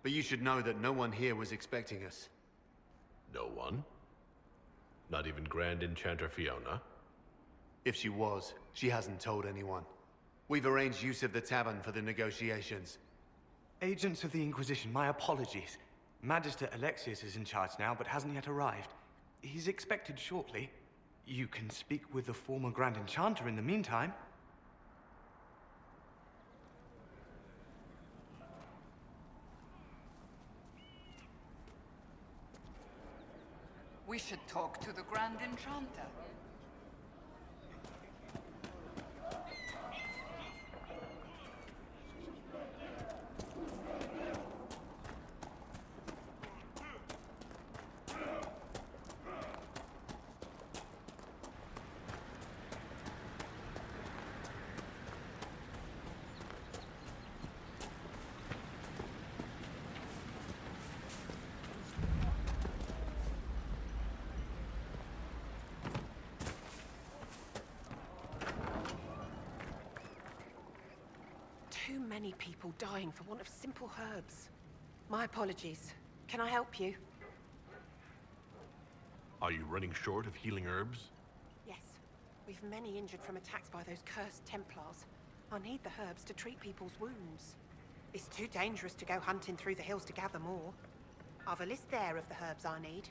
But you should know that no one here was expecting us. No one? Not even Grand Enchanter Fiona? If she was, she hasn't told anyone. We've arranged use of the tavern for the negotiations. Agents of the Inquisition, my apologies. Magister Alexius is in charge now, but hasn't yet arrived. He's expected shortly. You can speak with the former Grand Enchanter in the meantime. We should talk to the Grand Enchanter. Too many people dying for want of simple herbs. My apologies. Can I help you? Are you running short of healing herbs? Yes. We've many injured from attacks by those cursed Templars. I need the herbs to treat people's wounds. It's too dangerous to go hunting through the hills to gather more. I've a list there of the herbs I need.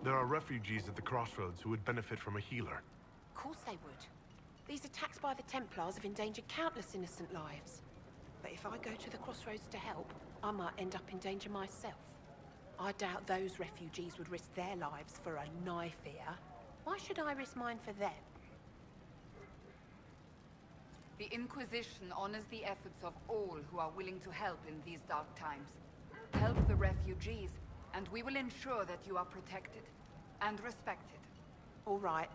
There are refugees at the crossroads who would benefit from a healer. Of course they would. These attacks by the Templars have endangered countless innocent lives. But if I go to the crossroads to help, I might end up in danger myself. I doubt those refugees would risk their lives for a knife here. Why should I risk mine for them? The Inquisition honors the efforts of all who are willing to help in these dark times. Help the refugees, and we will ensure that you are protected and respected. All right.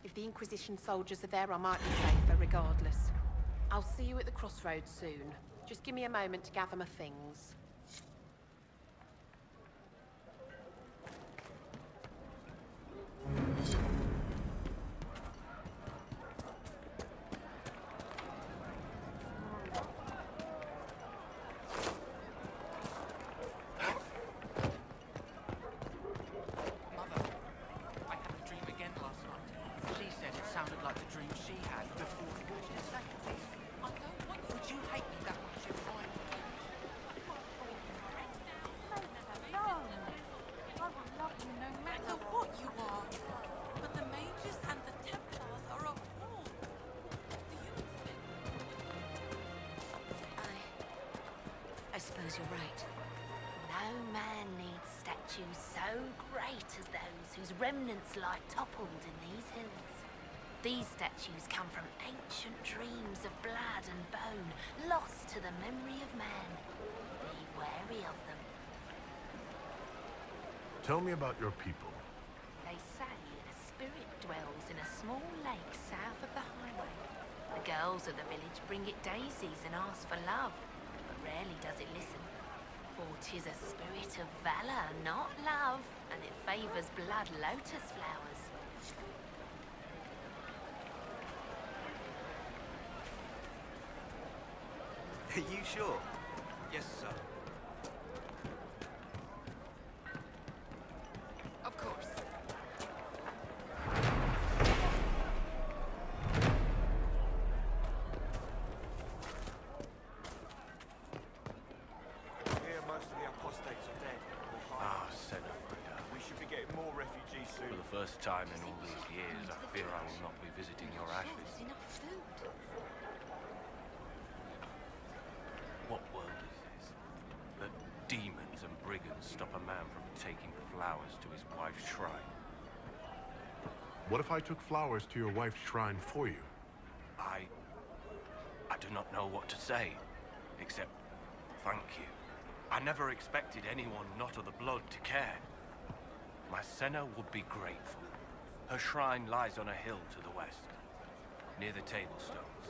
If the Inquisition soldiers are there, I might be safer regardless. I'll see you at the crossroads soon. Just give me a moment to gather my things. I suppose you're right. No man needs statues so great as those whose remnants lie toppled in these hills. These statues come from ancient dreams of blood and bone, lost to the memory of man. Be wary of them. Tell me about your people. They say a spirit dwells in a small lake south of the highway. The girls of the village bring it daisies and ask for love, but rarely does it listen. For 'tis a spirit of valor, not love, and it favors blood lotus flowers. Are you sure? Yes, sir. Of course. Here, most of the apostates are dead. Ah, Senna. We should be getting more refugees soon. For the first time in all these years, I fear I will not be visiting your ashes. There's enough food. What world is this? That demons and brigands stop a man from taking flowers to his wife's shrine? What if I took flowers to your wife's shrine for you? I do not know what to say, except thank you. I never expected anyone not of the blood to care. My Senna would be grateful. Her shrine lies on a hill to the west, near the tablstones.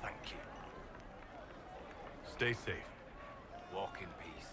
Thank you. Stay safe. Walk in peace.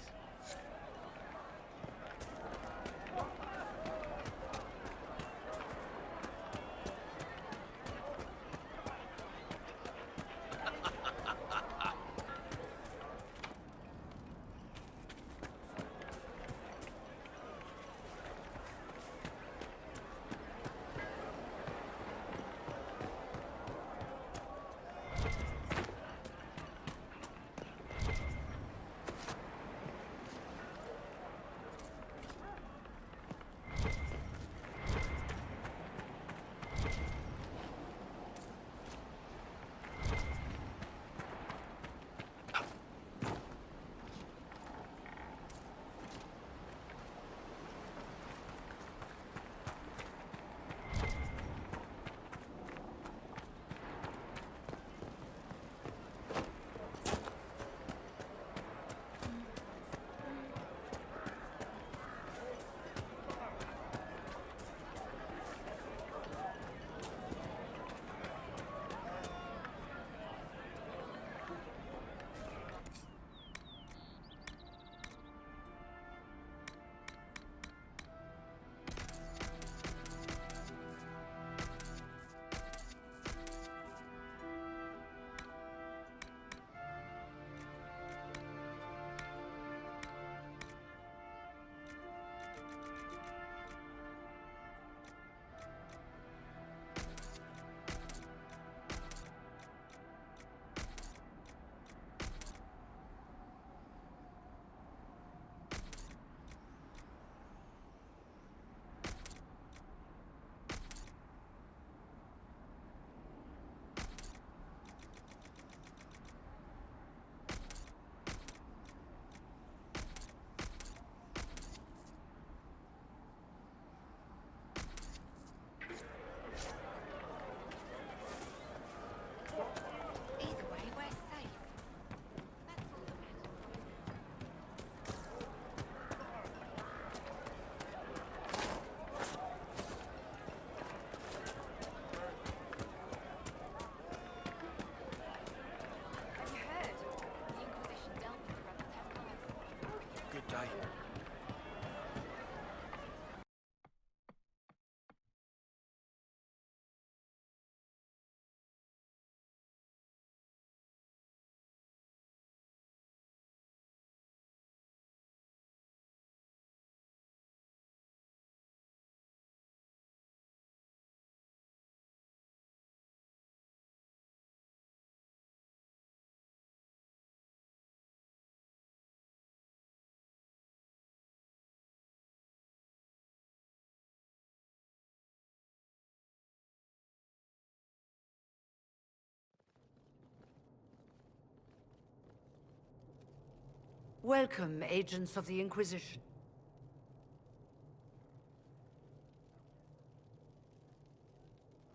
Welcome, agents of the Inquisition.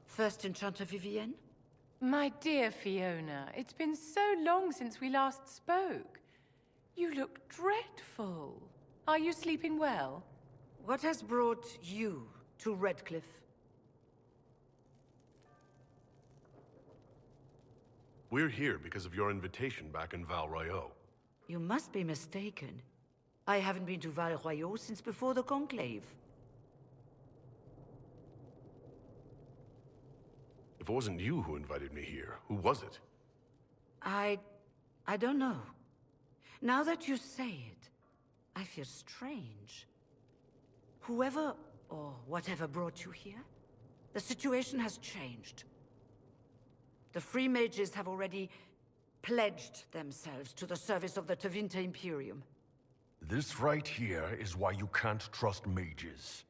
First Enchanter Vivienne? My dear Fiona, it's been so long since we last spoke. You look dreadful. Are you sleeping well? What has brought you to Redcliffe? We're here because of your invitation back in Val Royeaux. You must be mistaken. I haven't been to Val Royeaux since before the Conclave. If it wasn't you who invited me here, who was it? I don't know. Now that you say it, I feel strange. Whoever or whatever brought you here, the situation has changed. The Free Mages have already pledged themselves to the service of the Tevinter Imperium. This right here is why you can't trust mages.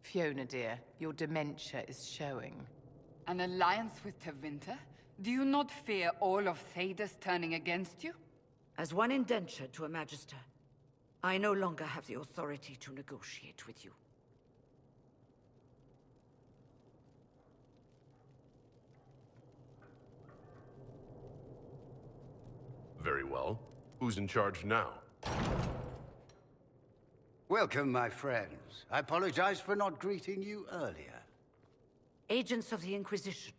Fiona, dear, your dementia is showing. An alliance with Tevinter? Do you not fear all of Thedas turning against you? As one indentured to a Magister, I no longer have the authority to negotiate with you. Very well. Who's in charge now? Welcome, my friends. I apologize for not greeting you earlier. Agents of the Inquisition,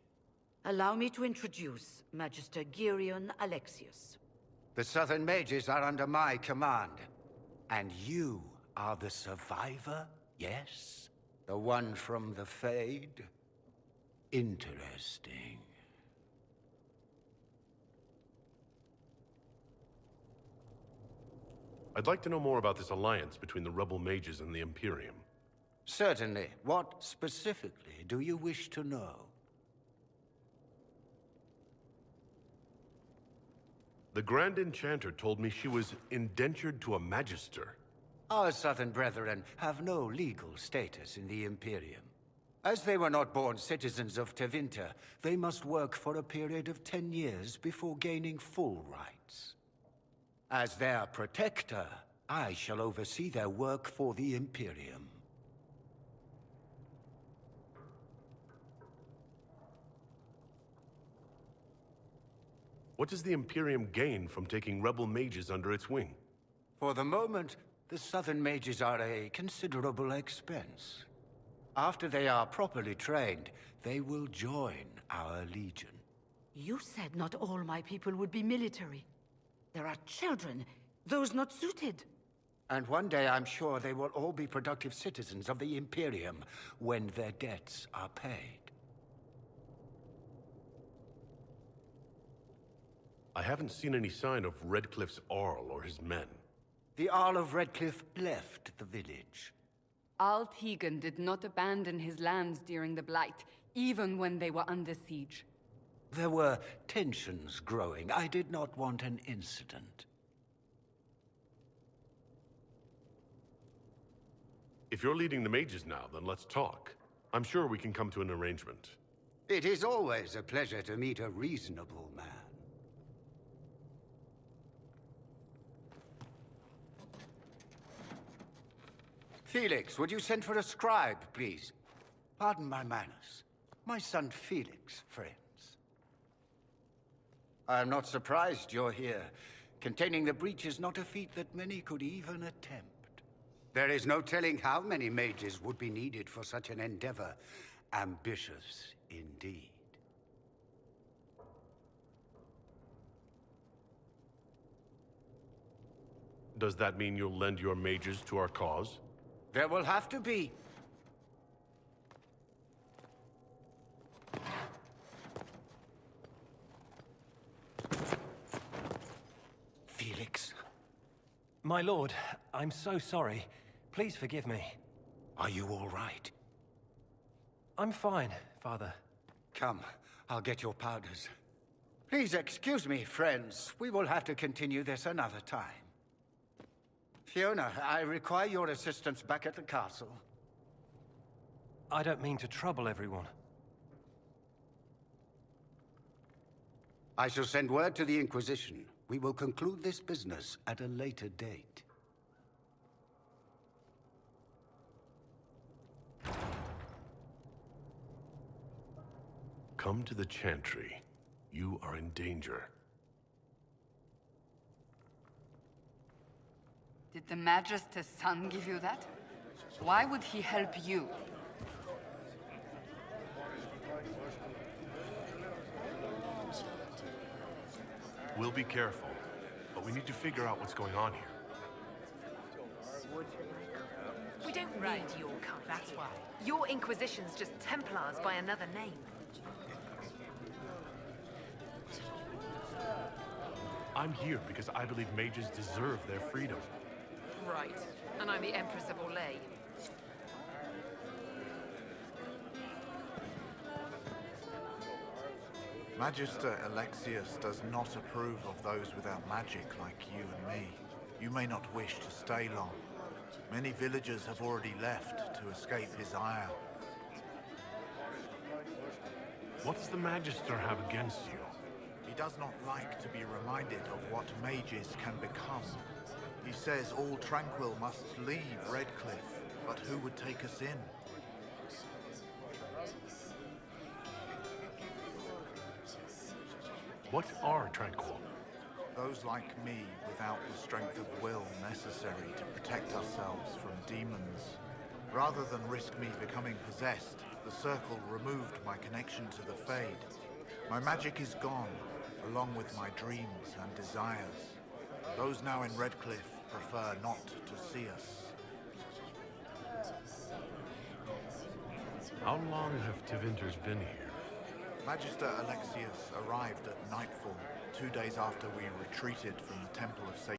allow me to introduce Magister Girion Alexius. The Southern Mages are under my command. And you are the survivor, yes? The one from the Fade? Interesting. I'd like to know more about this alliance between the rebel mages and the Imperium. Certainly. What specifically do you wish to know? The Grand Enchanter told me she was indentured to a Magister. Our Southern brethren have no legal status in the Imperium. As they were not born citizens of Tevinter, they must work for a period of 10 years before gaining full rights. As their protector, I shall oversee their work for the Imperium. What does the Imperium gain from taking rebel mages under its wing? For the moment, the Southern Mages are a considerable expense. After they are properly trained, they will join our Legion. You said not all my people would be military. There are children, those not suited. And one day I'm sure they will all be productive citizens of the Imperium when their debts are paid. I haven't seen any sign of Redcliffe's Arl or his men. The Arl of Redcliffe left the village. Al Tegan did not abandon his lands during the Blight, even when they were under siege. There were tensions growing. I did not want an incident. If you're leading the mages now, then let's talk. I'm sure we can come to an arrangement. It is always a pleasure to meet a reasonable man. Felix, would you send for a scribe, please? Pardon my manners. My son Felix, friends. I'm not surprised you're here. Containing the breach is not a feat that many could even attempt. There is no telling how many mages would be needed for such an endeavor. Ambitious indeed. Does that mean you'll lend your mages to our cause? There will have to be. Felix. My lord, I'm so sorry. Please forgive me. Are you all right? I'm fine, Father. Come, I'll get your powders. Please excuse me, friends. We will have to continue this another time. Fiona, I require your assistance back at the castle. I don't mean to trouble everyone. I shall send word to the Inquisition. We will conclude this business at a later date. Come to the Chantry. You are in danger. Did the Magister's son give you that? Why would he help you? We'll be careful, but we need to figure out what's going on here. We don't need your company. That's why. Your Inquisition's just Templars by another name. I'm here because I believe mages deserve their freedom. Right. And I'm the Empress of Orlais. Magister Alexius does not approve of those without magic like you and me. You may not wish to stay long. Many villagers have already left to escape his ire. What does the Magister have against you? He does not like to be reminded of what mages can become. He says all Tranquil must leave Redcliffe, but who would take us in? What are Tranquil? Those like me without the strength of will necessary to protect ourselves from demons. Rather than risk me becoming possessed, the Circle removed my connection to the Fade. My magic is gone, along with my dreams and desires. Those now in Redcliffe prefer not to see us. How long have Tevinters been here? Magister Alexius arrived at nightfall, 2 days after we retreated from the Temple of Satan.